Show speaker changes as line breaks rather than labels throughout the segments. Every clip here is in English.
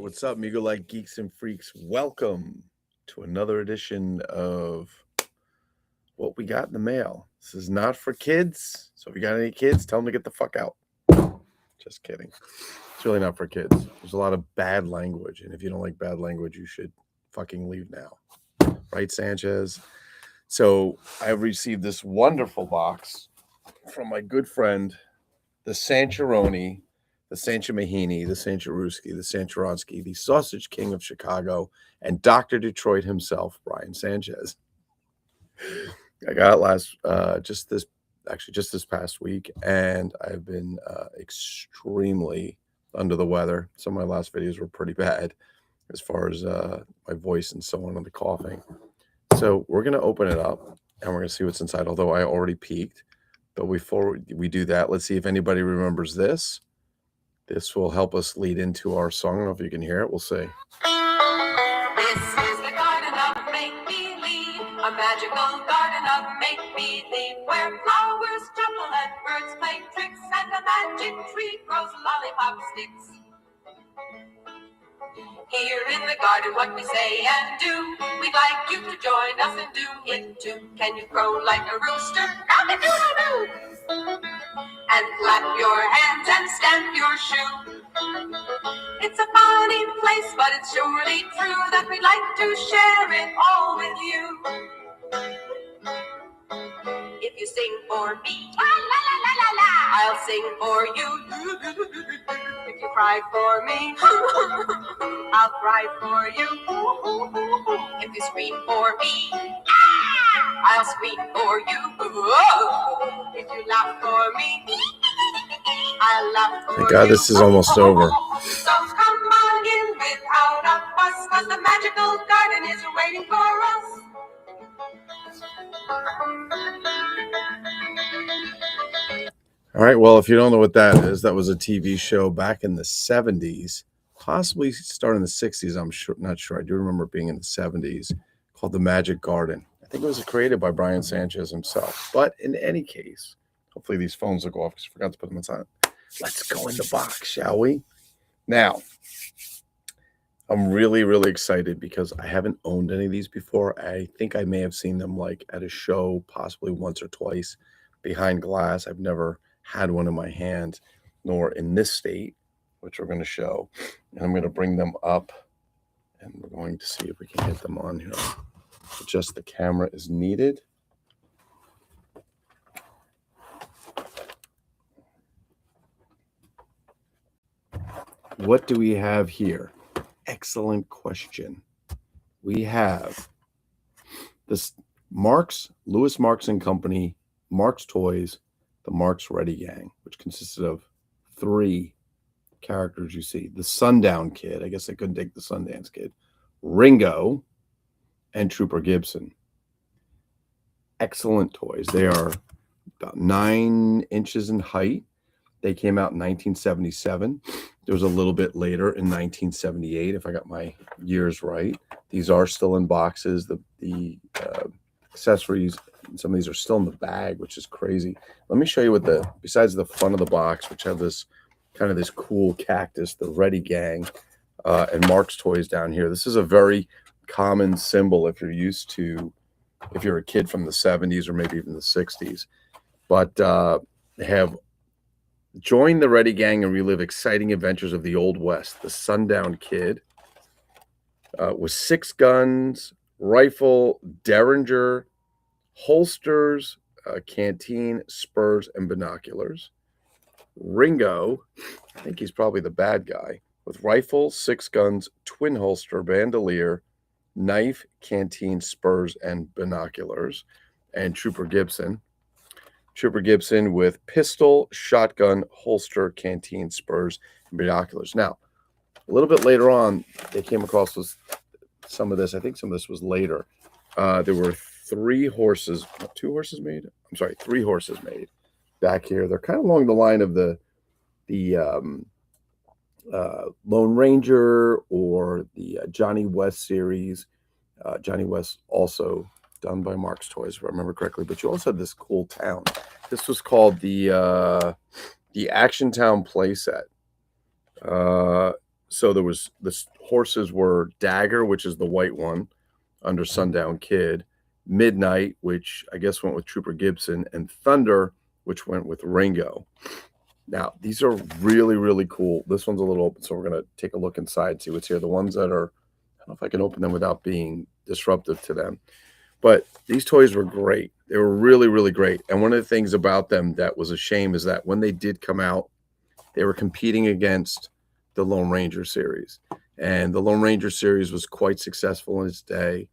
What's up, Migo like geeks and freaks? Welcome to another edition of What We Got in the Mail. This is not for kids, so if you got any kids, tell them to get the fuck out. Just kidding. It's really not for kids. There's a lot of bad language, and if you don't like bad language, you should fucking leave now. Right, Sanchez? So I received this wonderful box from my good friend, the Sancharoni, the Sanchamahini, the Sancharuski, the Sancharonski, the Sausage King of Chicago, and Dr. Detroit himself, Brian Sanchez. I got it just this past week, and I've been extremely under the weather. Some of my last videos were pretty bad as far as my voice and so on and the coughing. So we're going to open it up, and we're going to see what's inside, although I already peeked. But before we do that, let's see if anybody remembers this. This will help us lead into our song. I don't know if you can hear it. We'll see.
This is the garden of make-believe, a magical garden of make-believe, where flowers jumble and birds play tricks, and a magic tree grows lollipop sticks. Here in the garden, what we say and do, we'd like you to join us and do it too. Can you crow like a rooster? Cock-a-doodle-doo! And clap your hands and stamp your shoe. It's a funny place, but it's surely true that we'd like to share it all with you. If you sing for me, la la la la la la, I'll sing for you. If you cry for me, I'll cry for you. If you scream for me, I'll scream for you. If you laugh for me, I'll laugh for you.
Thank God this is almost over.
So come on in without a fuss, 'cause the magical garden is waiting for us.
All right, well, if you don't know what that is, that was a TV show back in the 70s, possibly starting in the 60s, not sure. I do remember it being in the 70s, called The Magic Garden. I think it was created by Brian Sanchez himself. But in any case, hopefully these phones will go off because I forgot to put them inside. Let's go in the box, shall we? Now, I'm really, really excited because I haven't owned any of these before. I think I may have seen them like at a show, possibly once or twice behind glass. I've never had one in my hand, nor in this state, which we're going to show. And I'm going to bring them up, and we're going to see if we can get them on here. Adjust the camera is needed. What do we have here? Excellent question. We have this Marx, Lewis Marx and Company, Marx Toys, the Marx Ready Gang, which consisted of 3 characters you see. The Sundown Kid, I guess I couldn't take the Sundance Kid, Ringo, and Trooper Gibson. Excellent toys. They are about 9 inches in height. They came out in 1977. There was a little bit later in 1978, if I got my years right. These are still in boxes. The accessories, some of these are still in the bag, which is crazy. Let me show you what besides the front of the box, which have this kind of this cool cactus, the Ready Gang, and Marx Toys down here. This is a very common symbol if you're a kid from the 70s or maybe even the 60s. But they have join the Ready Gang and relive exciting adventures of the Old West. The Sundown Kid with 6 guns, rifle, derringer, holsters, canteen, spurs, and binoculars. Ringo, I think he's probably the bad guy, with rifle, 6 guns, twin holster, bandolier, knife, canteen, spurs, and binoculars. And Trooper Gibson with pistol, shotgun, holster, canteen, spurs, and binoculars. Now, a little bit later on, they came across some of this. I think some of this was later. There were 3 horses made back here. They're kind of along the line of the Lone Ranger or the Johnny West series. Johnny West also done by Marx Toys, if I remember correctly. But you also had this cool town. This was called the Action Town playset. so there was the horses were Dagger, which is the white one under Sundown Kid, Midnight, which I guess went with Trooper Gibson, and Thunder, which went with Ringo. Now, these are really, really cool. This one's a little open, so we're going to take a look inside, see what's here. The ones that are, I don't know if I can open them without being disruptive to them. But these toys were great. They were really, really great. And one of the things about them that was a shame is that when they did come out, they were competing against the Lone Ranger series. And the Lone Ranger series was quite successful in its day.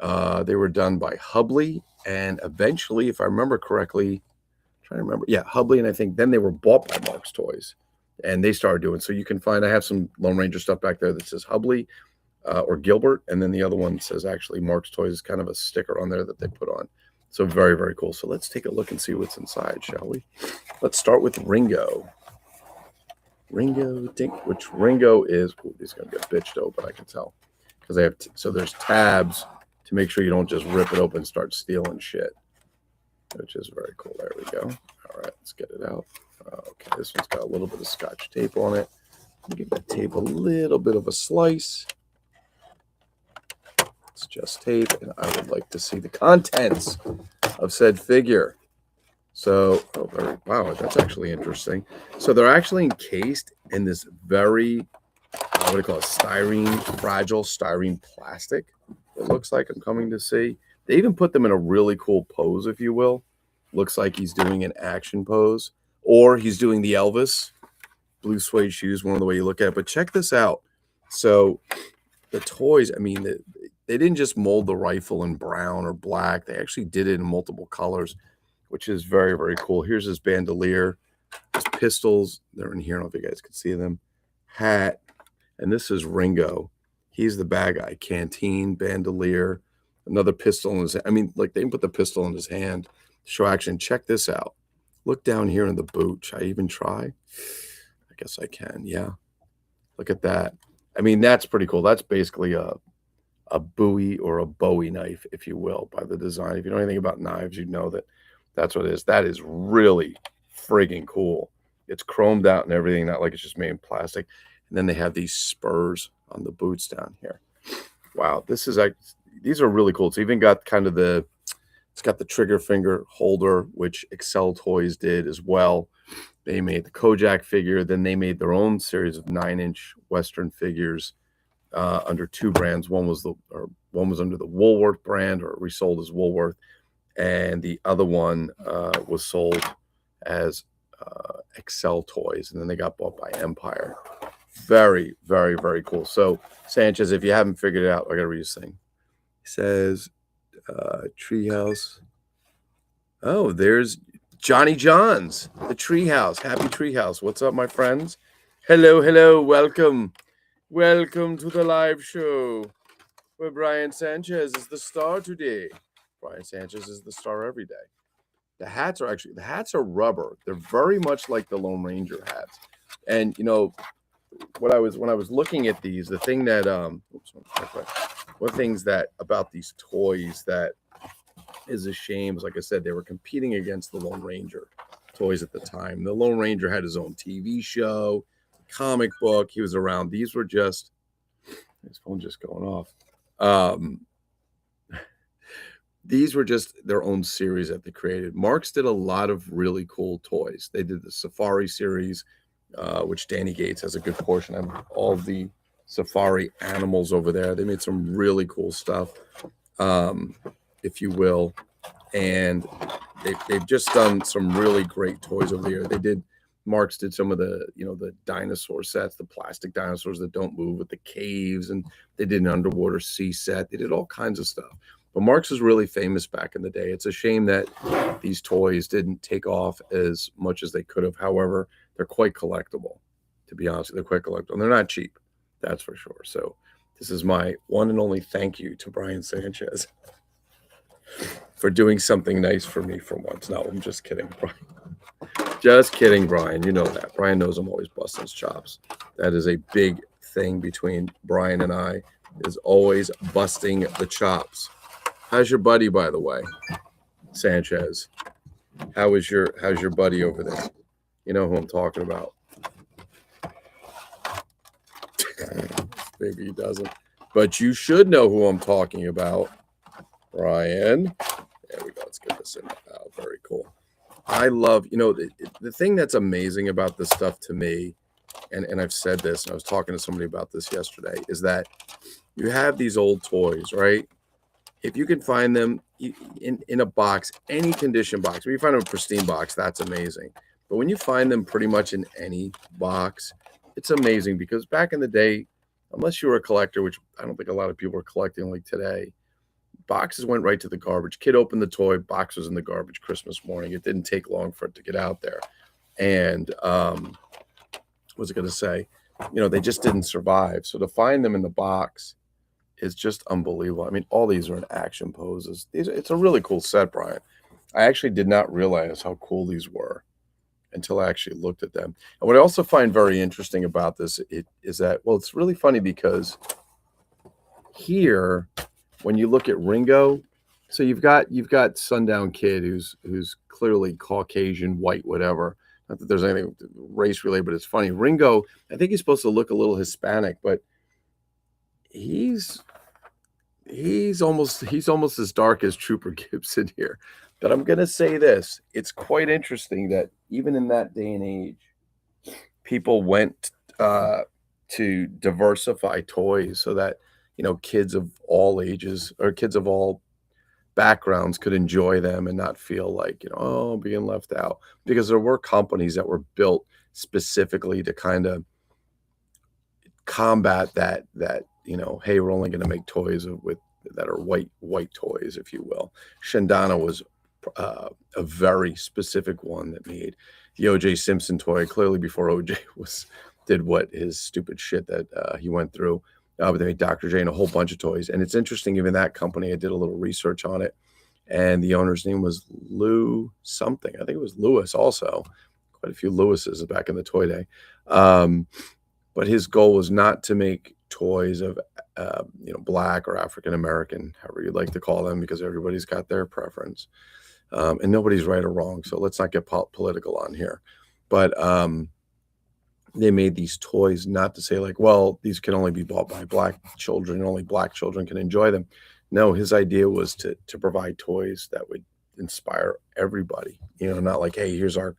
They were done by Hubley, and eventually, if I remember correctly, trying to remember, yeah, Hubley, and I think then they were bought by Marx Toys, and they started doing. So you can find, I have some Lone Ranger stuff back there that says Hubley or Gilbert, and then the other one says actually Marx Toys is kind of a sticker on there that they put on. So very, very cool. So let's take a look and see what's inside, shall we? Let's start with Ringo. Ringo, which Ringo is, ooh, he's going to get bitched open, I can tell. Because they have, so there's tabs to make sure you don't just rip it open and start stealing shit, which is very cool. There we go. All right, let's get it out. Okay, this one's got a little bit of Scotch tape on it. Let me give that tape a little bit of a slice. It's just tape, and I would like to see the contents of said figure. So, wow, that's actually interesting. So they're actually encased in this very, what do you call it, fragile styrene plastic. It looks like I'm coming to see. They even put them in a really cool pose, if you will. Looks like he's doing an action pose, or he's doing the Elvis blue suede shoes, one of the way you look at it. But check this out. So the toys, I mean, they didn't just mold the rifle in brown or black. They actually did it in multiple colors, which is very, very cool. Here's his bandolier, his pistols. They're in here. I don't know if you guys can see them. Hat. And this is Ringo. He's the bad guy. Canteen, bandolier, another pistol in his hand. I mean, like they put the pistol in his hand to show action. Check this out. Look down here in the boot. Should I even try? I guess I can. Yeah. Look at that. I mean, that's pretty cool. That's basically a Bowie or a Bowie knife, if you will, by the design. If you know anything about knives, you know that that's what it is. That is really friggin' cool. It's chromed out and everything, not like it's just made in plastic. And then they have these spurs on the boots down here. Wow, this is like, these are really cool. It's even got kind of it's got the trigger finger holder, which Excel Toys did as well. They made the Kojak figure. Then they made their own series of 9-inch Western figures under two brands. One was under the Woolworth brand, or resold as Woolworth, and the other one was sold as Excel Toys, and then they got bought by Empire. Very, very, very cool. So Sanchez, if you haven't figured it out, I gotta read this thing. He says Treehouse. Oh, there's Johnny John's, the Treehouse. Happy Treehouse. What's up, my friends? Hello, hello, welcome to the live show where Brian Sanchez is the star today. Brian Sanchez is the star every day. The hats are rubber. They're very much like the Lone Ranger hats. And you know, when I was looking at these, the thing that one of the things that about these toys that is a shame is, like I said, they were competing against the Lone Ranger toys at the time. The Lone Ranger had his own TV show, comic book. He was around. These were just, his phone just going off. These were just their own series that they created. Marx did a lot of really cool toys. They did the Safari series, which Danny Gates has a good portion of all of the safari animals over there. They made some really cool stuff, if you will. And they've just done some really great toys over here. Marx did some of the, the dinosaur sets, the plastic dinosaurs that don't move with the caves, and they did an underwater sea set. They did all kinds of stuff. But Marx was really famous back in the day. It's a shame that these toys didn't take off as much as they could have. However, they're quite collectible. To be honest, they're quite collectible. And they're not cheap, that's for sure. So this is my one and only thank you to Brian Sanchez for doing something nice for me for once. No, I'm just kidding, Brian. Just kidding, Brian. You know that. Brian knows I'm always busting his chops. That is a big thing between Brian and I, is always busting the chops. How's your buddy, by the way, Sanchez? How's your buddy over there? You know who I'm talking about. Maybe he doesn't. But you should know who I'm talking about, Brian. There we go. Let's get this in. Oh, very cool. I love, the thing that's amazing about this stuff to me, and I've said this, and I was talking to somebody about this yesterday, is that you have these old toys, right? If you can find them in a box, any condition box, when you find them in a pristine box, that's amazing. But when you find them pretty much in any box, it's amazing because back in the day, unless you were a collector, which I don't think a lot of people are collecting like today, boxes went right to the garbage. Kid opened the toy, box was in the garbage Christmas morning. It didn't take long for it to get out there. And what was I going to say? They just didn't survive. So to find them in the box is just unbelievable. I mean, all these are in action poses. It's a really cool set, Brian. I actually did not realize how cool these were until I actually looked at them. And what I also find very interesting about this is that, well, it's really funny because here, when you look at Ringo, so you've got Sundown Kid who's clearly Caucasian, white, whatever. Not that there's anything race related, but it's funny. Ringo, I think he's supposed to look a little Hispanic, but he's almost as dark as Trooper Gibson here. But I'm gonna say this: it's quite interesting that even in that day and age, people went to diversify toys so that kids of all ages or kids of all backgrounds could enjoy them and not feel like being left out, because there were companies that were built specifically to kind of combat that hey, we're only going to make toys that are white toys, if you will. Shandana was a very specific one that made the OJ Simpson toy clearly before OJ did what his stupid shit that he went through. But they made Dr. J and a whole bunch of toys. And it's interesting, even that company, I did a little research on it, and the owner's name was Lou something. I think it was Lewis also. Quite a few Lewises back in the toy day. But his goal was not to make toys of, Black or African American, however you'd like to call them, because everybody's got their preference. And nobody's right or wrong. So let's not get political on here. But they made these toys not to say like, well, these can only be bought by Black children. Only Black children can enjoy them. No, his idea was to provide toys that would inspire everybody. Not like, hey, here's our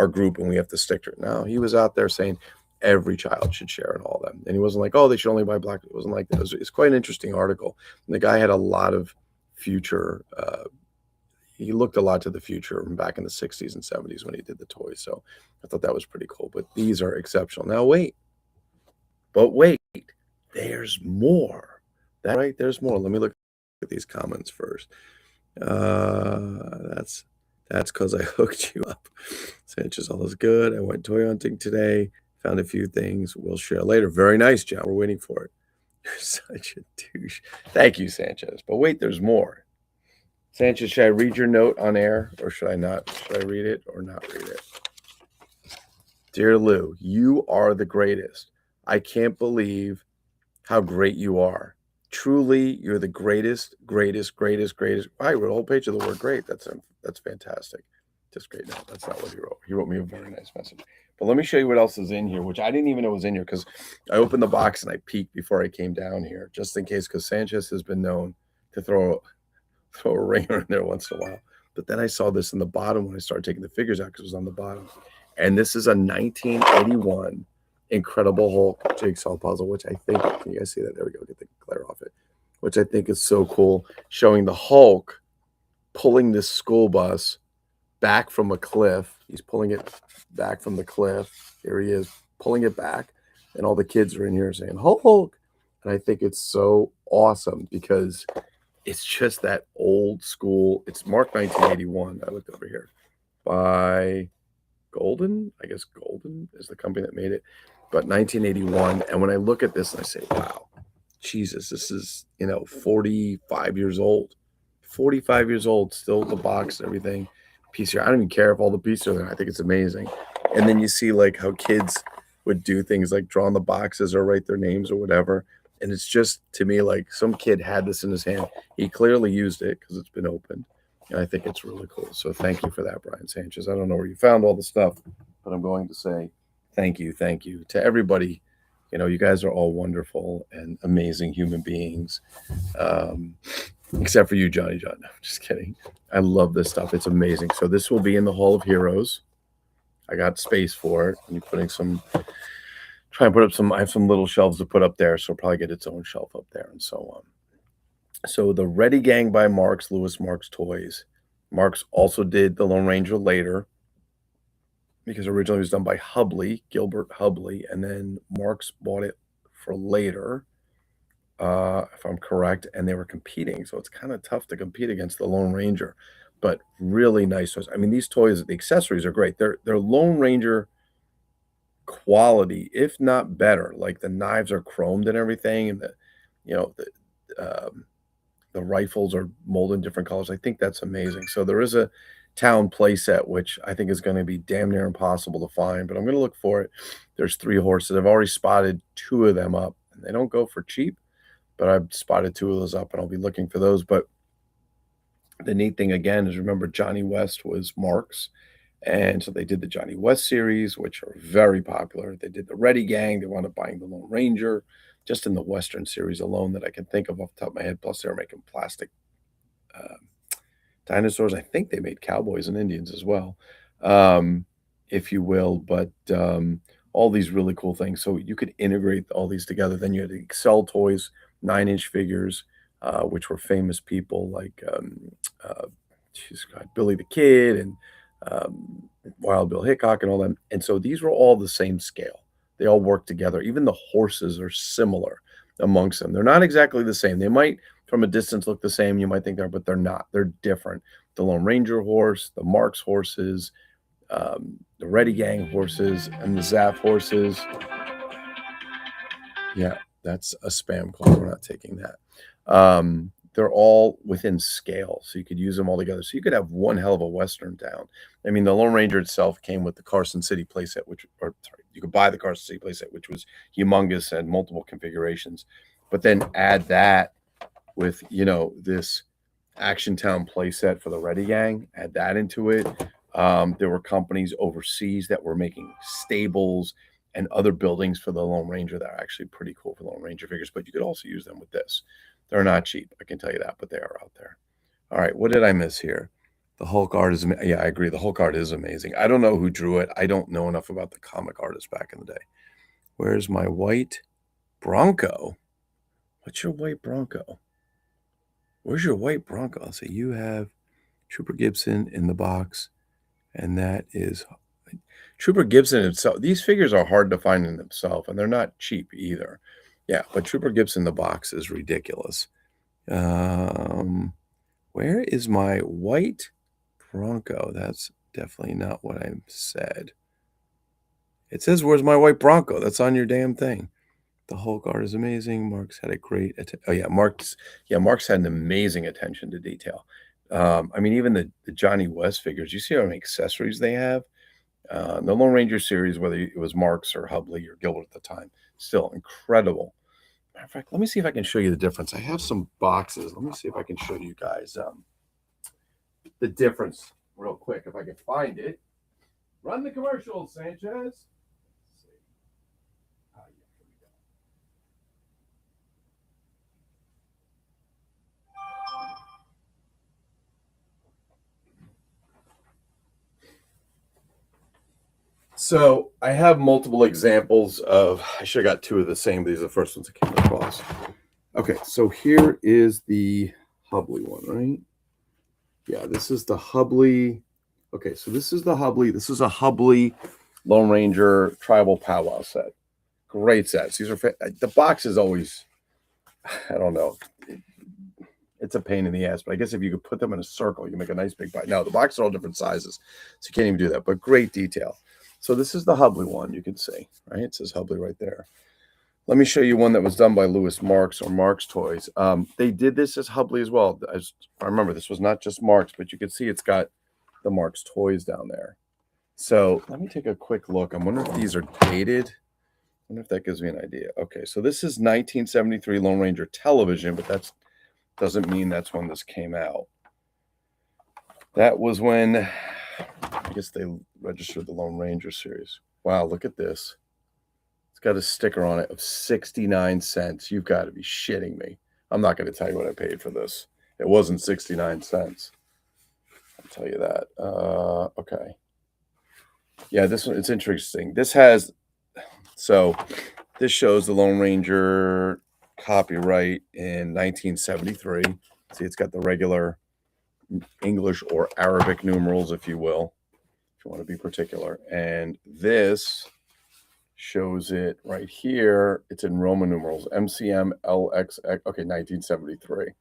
group and we have to stick to it. No, he was out there saying every child should share in all of them. And he wasn't like, oh, they should only buy Black. It wasn't like that. It's quite an interesting article. And the guy had a lot of future. He looked a lot to the future back in the 60s and 70s when he did the toys. So I thought that was pretty cool. But these are exceptional. Now, wait. There's more. Right? There's more. Let me look at these comments first. That's because I hooked you up. Sanchez, all is good. I went toy hunting today. Found a few things. We'll share later. Very nice, John. We're waiting for it. You're such a douche. Thank you, Sanchez. But wait, there's more. Sanchez, should I read your note on air or should I not? Should I read it or not read it? Dear Lou, you are the greatest. I can't believe how great you are. Truly, you're the greatest. I wrote a whole page of the word great. That's fantastic. Just great. No, that's not what he wrote. He wrote me a very nice message. But let me show you what else is in here, which I didn't even know was in here because I opened the box and I peeked before I came down here, just in case, because Sanchez has been known to throw a ringer in there once in a while. But then I saw this in the bottom when I started taking the figures out because it was on the bottom. And this is a 1981 Incredible Hulk jigsaw puzzle, which I think, can you guys see that? There we go, get the glare off it. Which I think is so cool, showing the Hulk pulling this school bus back from a cliff. He's pulling it back from the cliff. Here he is, pulling it back. And all the kids are in here saying, Hulk. And I think it's so awesome because it's just that old school. It's marked 1981. I looked over here by Golden. I guess Golden is the company that made it, but 1981. And when I look at this and I say, wow, Jesus, this is, 45 years old. 45 years old, still the box and everything. Piece here. I don't even care if all the pieces are there. I think it's amazing. And then you see like how kids would do things like draw on the boxes or write their names or whatever. And it's just, to me, like some kid had this in his hand. He clearly used it because it's been opened. And I think it's really cool. So thank you for that, Brian Sanchez. I don't know where you found all the stuff, but I'm going to say thank you to everybody You know, you guys are all wonderful and amazing human beings. Um, except for you, Johnny John. No, just kidding. I love this stuff. It's amazing. So this will be in the Hall of Heroes. I got space for it. I'm putting some, try and put up some, I have some little shelves to put up there. So it'll probably get its own shelf up there and so on. So the Ready Gang by Marx, Lewis Marx Toys. Marx also did the Lone Ranger later because originally it was done by Hubley, Gilbert Hubley, and then Marx bought it for later, if I'm correct, and they were competing. So it's kind of tough to compete against the Lone Ranger, but really nice toys. I mean, these toys, the accessories are great. They're Lone Ranger quality, if not better. Like the knives are chromed and everything, and you know, the rifles are molded in different colors. I think that's amazing. So there is a town playset, which I think is going to be damn near impossible to find, but I'm going to look for it. There's 3 horses. I've already spotted 2 of them up, and they don't go for cheap, but I've spotted 2 of those up, and I'll be looking for those. But the neat thing again is, remember, Johnny West was Marx, and so they did the Johnny West series, which are very popular. They did the Ready Gang. They wound up buying the Lone Ranger, just in the Western series alone that I can think of off the top of my head. Plus, they were making plastic dinosaurs. I think they made cowboys and Indians as well, if you will. But all these really cool things. So you could integrate all these together. Then you had the Excel toys, 9-inch figures, which were famous people like Billy the Kid and Wild Bill Hickok and all them. And so these were all the same scale. They all work together. Even the horses are similar amongst them. They're not exactly the same. They might, from a distance, look the same. You might think they're, but they're not. They're different. The Lone Ranger horse, the Marx horses, the Ready Gang horses, and the Zaff horses. Yeah, that's a spam call. We're not taking that. They're all within scale, so you could use them all together. So you could have one hell of a Western town. I mean, the Lone Ranger itself came with the Carson City playset, you could buy the Carson City playset, which was humongous and multiple configurations. But then add that with, this Action Town playset for the Ready Gang, add that into it. There were companies overseas that were making stables and other buildings for the Lone Ranger that are actually pretty cool for Lone Ranger figures, but you could also use them with this. They're not cheap, I can tell you that, but they are out there. All right, what did I miss here? The Hulk art is, yeah, I agree. The Hulk art is amazing. I don't know who drew it. I don't know enough about the comic artists back in the day. Where's my white Bronco? What's your white Bronco? Where's your white Bronco? I'll say you have Trooper Gibson in the box, and that is Trooper Gibson himself. These figures are hard to find in themselves, and they're not cheap either. Yeah, but Trooper Gibson in the box is ridiculous. Where is my white Bronco? That's definitely not what I said. It says, "Where's my white Bronco?" That's on your damn thing. The Hulk art is amazing. Marx had a great. Marx had an amazing attention to detail. I mean, even the Johnny West figures. You see how many accessories they have. The Lone Ranger series, whether it was Marx or Hubley or Gilbert at the time, still incredible. Matter of fact, let me see if I can show you the difference. I have some boxes. Let me see if I can show you guys the difference real quick, if I can find it. Run the commercial, Sanchez. So I have multiple examples of, I should have got 2 of the same. These are the first ones I came across. Okay, so here is the Hubley one, right? Yeah, this is the Hubley. Okay, so this is the Hubley. This is a Hubley Lone Ranger Tribal Powwow set. Great sets. These are, the box is always, I don't know. It's a pain in the ass, but I guess if you could put them in a circle, you can make a nice big box. Now, the boxes are all different sizes, so you can't even do that, but great detail. So this is the Hubley one, you can see, right? It says Hubley right there. Let me show you one that was done by Lewis Marx or Marx Toys. They did this as Hubley as well. I remember this was not just Marx, but you can see it's got the Marx Toys down there. So let me take a quick look. I'm wondering if these are dated. I wonder if that gives me an idea. Okay, so this is 1973 Lone Ranger television, but that doesn't mean that's when this came out. That was when, I guess, they registered the Lone Ranger series. Wow, look at this. It's got a sticker on it of 69 cents. You've got to be shitting me. I'm not going to tell you what I paid for this. It wasn't 69 cents. I'll tell you that. Okay. Yeah, this one, it's interesting. This shows the Lone Ranger copyright in 1973. See, it's got the regular English or Arabic numerals, if you will, if you want to be particular. And this shows it right here. It's in Roman numerals, MCM LXX. Okay, 1973.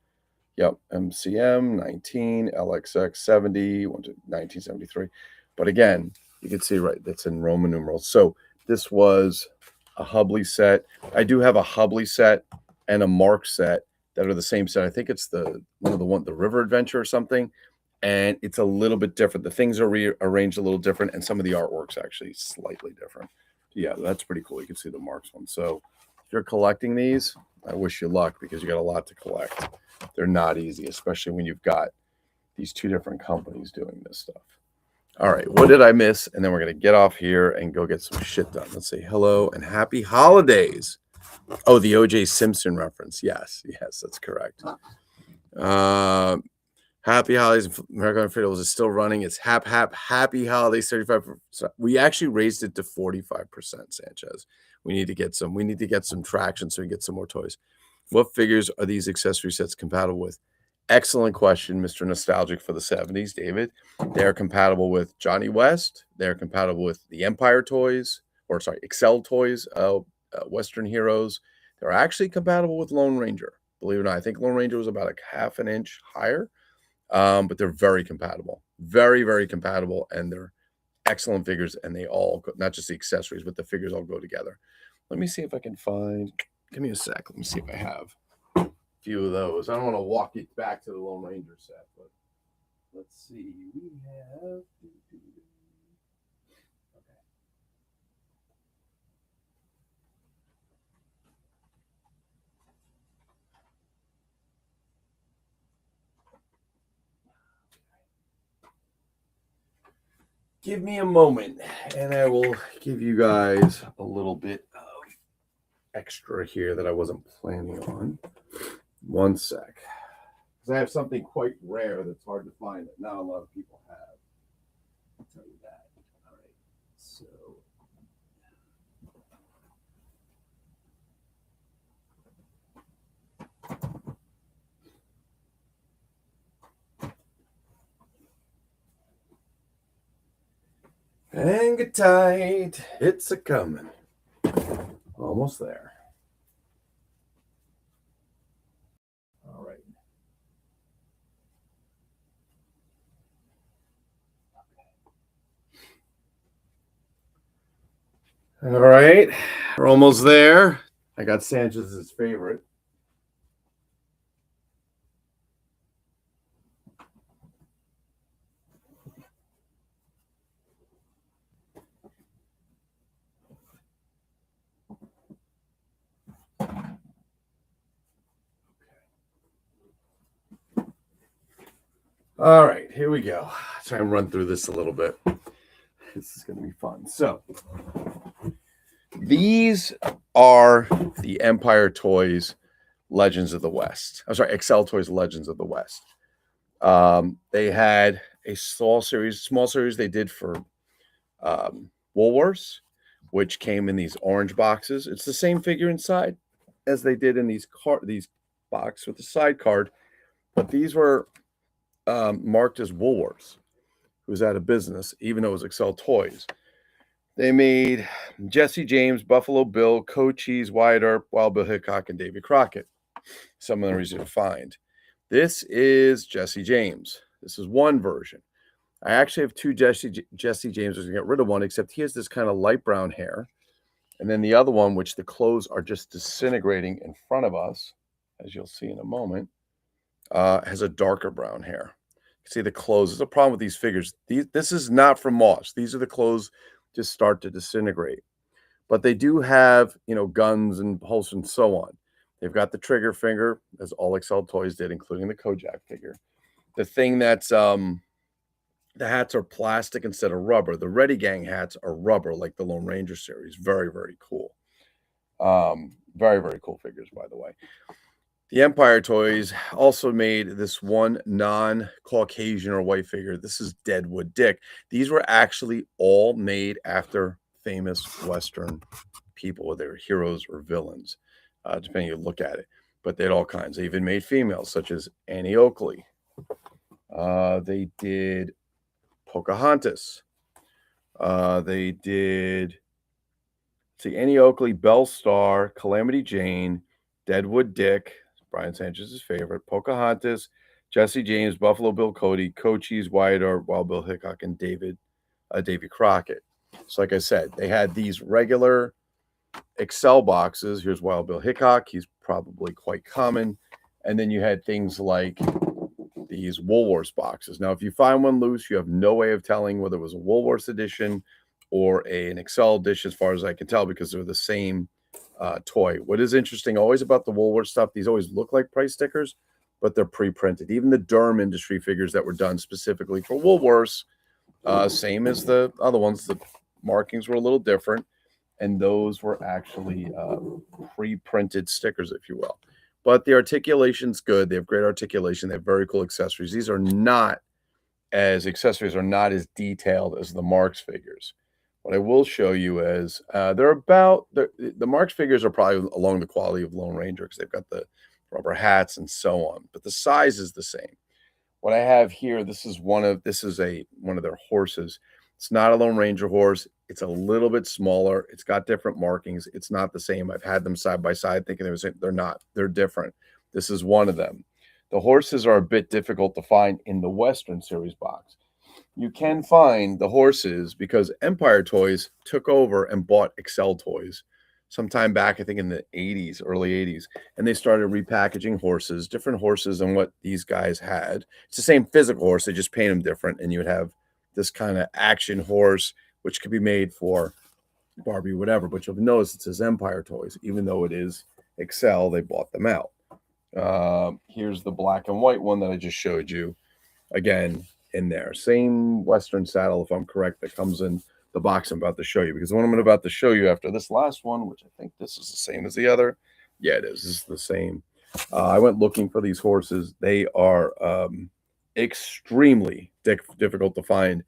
Yep, MCM 19, LXX 70, 1973. But again, you can see right, that's in Roman numerals. So this was a Hubley set. I do have a Hubley set and a Marx set that are the same set. I think it's the River Adventure or something. And it's a little bit different. The things are rearranged a little different, and some of the artwork's actually slightly different. Yeah, that's pretty cool. You can see the Marx one. So if you're collecting these, I wish you luck because you got a lot to collect. They're not easy, especially when you've got these two different companies doing this stuff. All right, what did I miss? And then we're going to get off here and go get some shit done. Let's say hello and happy holidays. Oh, the O.J. Simpson reference. Yes, that's correct. Happy holidays. American Fiddles is still running. It's happy holidays. 35%. We actually raised it to 45%, Sanchez. We need to get some traction so we get some more toys. What figures are these accessory sets compatible with? Excellent question, Mr. Nostalgic for the 70s, David. They're compatible with Johnny West. They're compatible with the Empire toys, Excel toys, Western Heroes. They're actually compatible with Lone Ranger. Believe it or not, I think Lone Ranger was about a half an inch higher, but they're very compatible. Very, very compatible, and they're excellent figures, and they all go, not just the accessories, but the figures all go together. Let me see if I can find... Give me a sec. Let me see if I have a few of those. I don't want to walk it back to the Lone Ranger set, but let's see. We have... Give me a moment, and I will give you guys a little bit of extra here that I wasn't planning on. One sec. Because I have something quite rare that's hard to find that not a lot of people have. I'll tell you that. All right. So... Hang it tight, it's a coming. Almost there. All right. All right, we're almost there. I got Sanchez's favorite. All right, here we go. Try and run through this a little bit. This is going to be fun. So, these are the Empire Toys Legends of the West. I'm sorry, Excel Toys Legends of the West. They had a small series they did for Woolworths, which came in these orange boxes. It's the same figure inside as they did in these box with the side card, but these were marked as Woolworths, who was out of business, even though it was Excel Toys. They made Jesse James, Buffalo Bill, Cochise, Wyatt Earp, Wild Bill Hickok, and Davy Crockett. Some of them are easy to find. This is Jesse James. This is one version. I actually have two Jesse James. I was going to get rid of one, except he has this kind of light brown hair. And then the other one, which the clothes are just disintegrating in front of us, as you'll see in a moment, has a darker brown hair. You can see the clothes. There's a problem with these figures. This is not from Moss. These are the clothes just start to disintegrate. But they do have, guns and holsters and so on. They've got the trigger finger, as all Excel Toys did, including the Kojak figure. The thing that's, the hats are plastic instead of rubber. The Ready Gang hats are rubber, like the Lone Ranger series. Very, very cool. Very, very cool figures, by the way. The Empire Toys also made this one non-Caucasian or white figure. This is Deadwood Dick. These were actually all made after famous Western people, whether they were heroes or villains, depending on you look at it. But they had all kinds. They even made females, such as Annie Oakley. They did Pocahontas. They did, Annie Oakley, Belle Starr, Calamity Jane, Deadwood Dick, Brian Sanchez's favorite, Pocahontas, Jesse James, Buffalo Bill Cody, Cochise, Wyatt Earp, Wild Bill Hickok, and Davy Crockett. So, like I said, they had these regular Excel boxes. Here's Wild Bill Hickok. He's probably quite common. And then you had things like these Woolworths boxes. Now, if you find one loose, you have no way of telling whether it was a Woolworths edition or an Excel edition, as far as I can tell, because they're the same toy. What is interesting always about the Woolworths stuff, these always look like price stickers, but they're pre-printed. Even the Durham Industry figures that were done specifically for Woolworths, same as the other ones, the markings were a little different, and those were actually pre-printed stickers, if you will. But the articulation's good. They have great articulation. They have very cool accessories. These are not accessories are not as detailed as the Marx figures. What I will show you is the Marx figures are probably along the quality of Lone Ranger because they've got the rubber hats and so on, but the size is the same. What I have here, this is one of their horses. It's not a Lone Ranger horse. It's a little bit smaller. It's got different markings. It's not the same. I've had them side by side thinking they were the same. They're not. They're different. This is one of them. The horses are a bit difficult to find in the Western Series box. You can find the horses because Empire Toys took over and bought Excel Toys sometime back, I think in the 80s, early 80s. And they started repackaging horses, different horses than what these guys had. It's the same physical horse. They just paint them different. And you would have this kind of action horse, which could be made for Barbie, whatever. But you'll notice it says Empire Toys. Even though it is Excel, they bought them out. Here's the black and white one that I just showed you. Again, in there. Same Western saddle, if I'm correct, that comes in the box I'm about to show you. Because the one I'm about to show you after this last one, which I think this is the same as the other. Yeah, it is. This is the same. I went looking for these horses. They are extremely difficult to find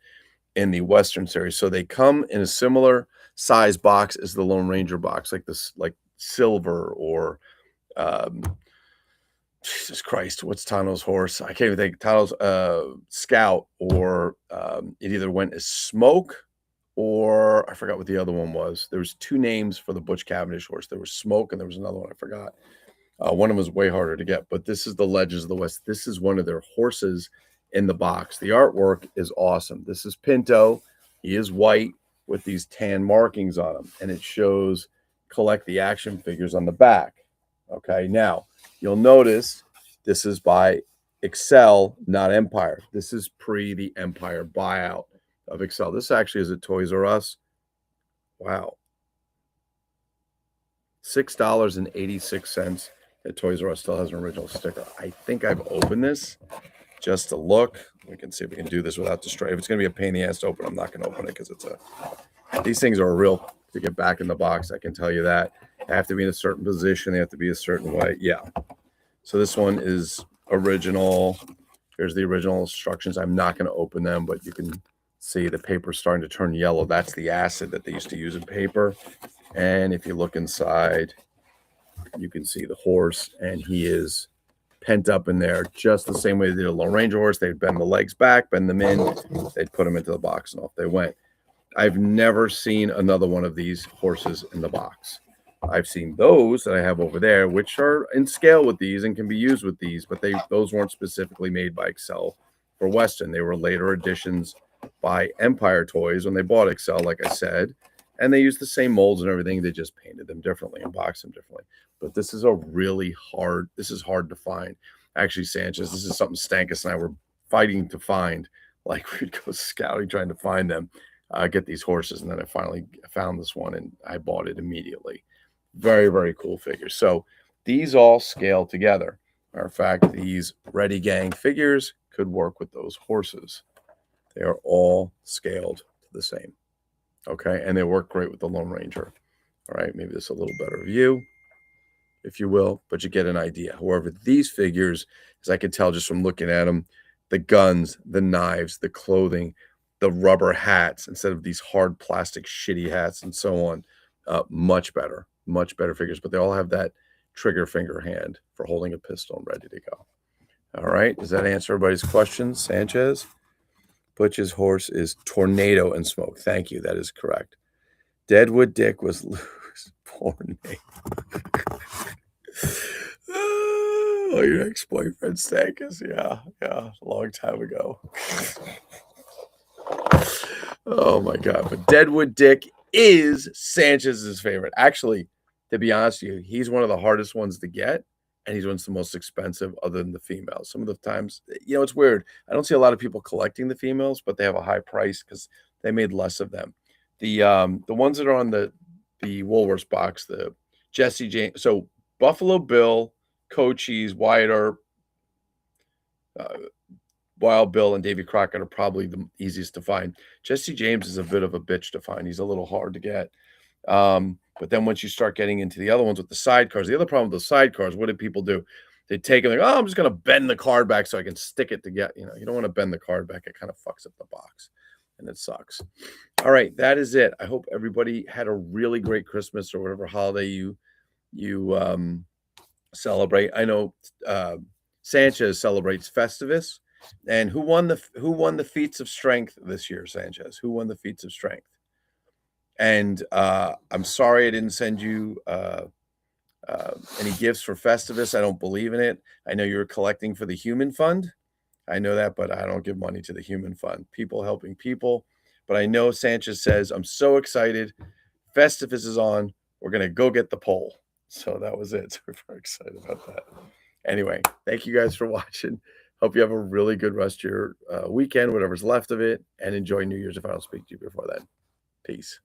in the Western series. So they come in a similar size box as the Lone Ranger box, like this, like Silver or Jesus Christ, what's Tano's horse? I can't even think. Tano's Scout, or it either went as Smoke, or I forgot what the other one was. There was two names for the Butch Cavendish horse. There was Smoke, and there was another one I forgot. One of them was way harder to get, but this is the Legends of the West. This is one of their horses in the box. The artwork is awesome. This is Pinto. He is white with these tan markings on him, and it shows collect the action figures on the back. Okay, now you'll notice this is by Excel, not Empire. This is pre the Empire buyout of Excel. This actually is at Toys R Us. Wow. $6.86 at Toys R Us. Still has an original sticker. I think I've opened this just to look. We can see if we can do this without destroying. If it's going to be a pain in the ass to open, I'm not going to open it because these things are real to get back in the box. I can tell you that. They have to be in a certain position. They have to be a certain way. Yeah. So this one is original. Here's the original instructions. I'm not going to open them, but you can see the paper starting to turn yellow. That's the acid that they used to use in paper. And if you look inside, you can see the horse, and he is pent up in there just the same way they did a Lone Ranger horse. They'd bend the legs back, bend them in, they'd put them into the box, and off they went. I've never seen another one of these horses in the box. I've seen those that I have over there, which are in scale with these and can be used with these, but those weren't specifically made by Excel for Western. They were later additions by Empire Toys when they bought Excel, like I said, and they used the same molds and everything. They just painted them differently and boxed them differently. But this is this is hard to find. Actually, Sanchez, this is something Stankus and I were fighting to find. Like, we'd go scouting trying to find them, get these horses, and then I finally found this one and I bought it immediately. Very, very cool figures. So these all scale together. Matter of fact, these Ready Gang figures could work with those horses. They are all scaled to the same. Okay, and they work great with the Lone Ranger. All right, maybe this is a little better view, if you will, but you get an idea. However, these figures, as I can tell just from looking at them, the guns, the knives, the clothing, the rubber hats instead of these hard plastic shitty hats and so on, much better figures. But they all have that trigger finger hand for holding a pistol and ready to go. All right, does that answer everybody's questions, Sanchez? Butch's horse is Tornado and Smoke. Thank you, that is correct. Deadwood Dick was loose. Poor name. Oh, your ex-boyfriend Stankus. Yeah, a long time ago. Oh my God. But Deadwood Dick is Sanchez's favorite. Actually, to be honest with you, he's one of the hardest ones to get, and he's one of the most expensive other than the females. Some of the times, it's weird. I don't see a lot of people collecting the females, but they have a high price because they made less of them. The ones that are on the Woolworths box, the Jesse James, so Buffalo Bill, Cochise, Wyatt Earp, Wild Bill, and Davy Crockett are probably the easiest to find. Jesse James is a bit of a bitch to find. He's a little hard to get. But then once you start getting into the other ones with the sidecars, the other problem with the sidecars, what did people do? They take it like, oh, I'm just going to bend the card back so I can stick it together. You don't want to bend the card back. It kind of fucks up the box, and it sucks. All right, that is it. I hope everybody had a really great Christmas or whatever holiday you celebrate. I know Sanchez celebrates Festivus. And who won the feats of strength this year, Sanchez? Who won the feats of strength? And I'm sorry I didn't send you any gifts for Festivus. I don't believe in it. I know you're collecting for the Human Fund. I know that, but I don't give money to the Human Fund. People helping people. But I know Sanchez says, I'm so excited. Festivus is on. We're going to go get the poll. So that was it. So we're very excited about that. Anyway, thank you guys for watching. Hope you have a really good rest of your weekend, whatever's left of it, and enjoy New Year's if I don't speak to you before then. Peace.